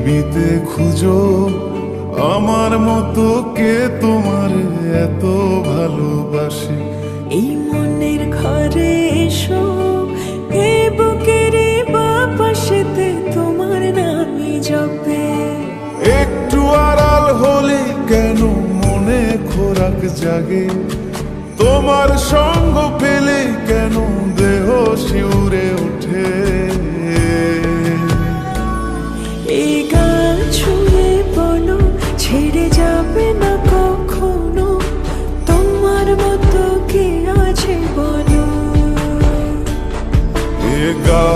পৃথিবীতে খুঁজো আমার মতো কে তোমার এত ভালোবাসে। এই মনের ঘরে এসো, এই বুকের বাপাশেতে তোমার নামই জপে। একটু আড়াল হলে কেন মনে খোরাক জাগে, তোমার সঙ্গ পেলে কেন দেহ শিউরে ওঠে। এই গান ছুঁয়ে বলো ছেড়ে যাবে না কখনো, তোমার মতো কে আছে বলো। এ গা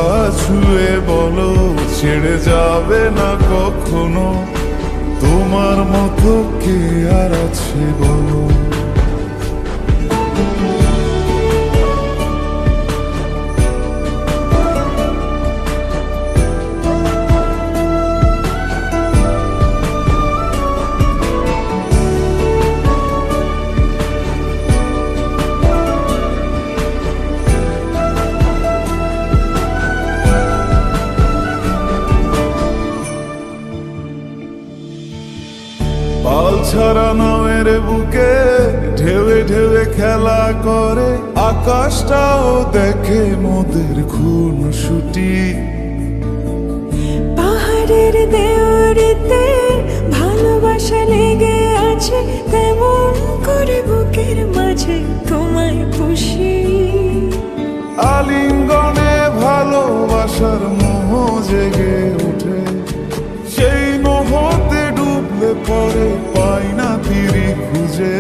ছুঁয়ে বলো ছেড়ে যাবে না কখনো, তোমার মতো কে আর আছে বলো। পাল ছাড়া নামের বুকে ঢেউে ঢেউে খেলা করে, আকাশটাও দেখে মোদের খুন ছুটি। পাহাড়ের দেওয়ারিতে ভালোবাসা লেগে আছে, তেমন করে বুকের মাঝে তোমায় খুশি। আলিঙ্গনে ভালোবাসার মোহ জেগে ওঠে, সেই মোহতে ডুবলে পরে পাই না তীরে খুঁজে।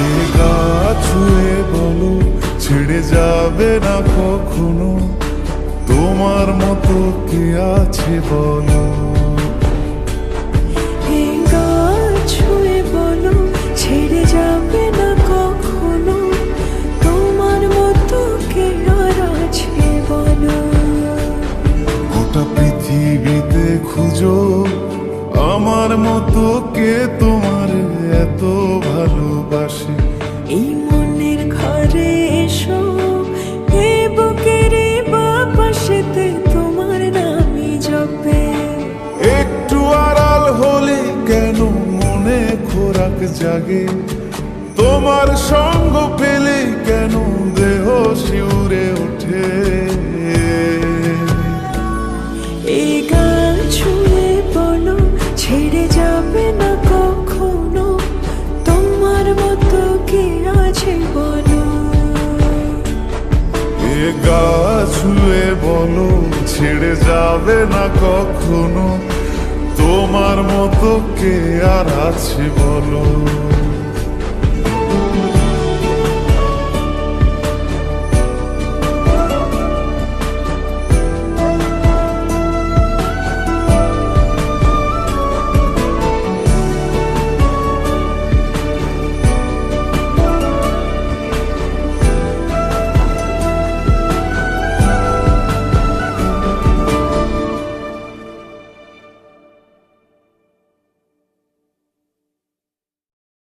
এ গা ছুঁয়ে বলো ছেড়ে যাবে না কখনো, তোমার মতো কে আছে বলো। এই গান ছুঁয়ে বলো ছেড়ে যাবে না কখনো, তোমার মতো কে আর আছে বলো। গোটা পৃথিবীতে খুঁজো আমার মতো কে তোমার এত ভালোবাসে। এই মনের ঘরে এসো, এই বুকের বাপাশেতে তোমার নামই জপে। একটু আড়াল হলে কেন মনে খোরাক জাগে, তোমার সঙ্গ পেলে কেন দেহ শিউরে ওঠে। এই গান ছুঁয়ে বলো ছেড়ে যাবে না কখনো, তোমার মতো কে আছে বলো। এ গা ছুঁয়ে বলো ছেড়ে যাবে না কখনো, তোমার মতো কে আর আছে বলো।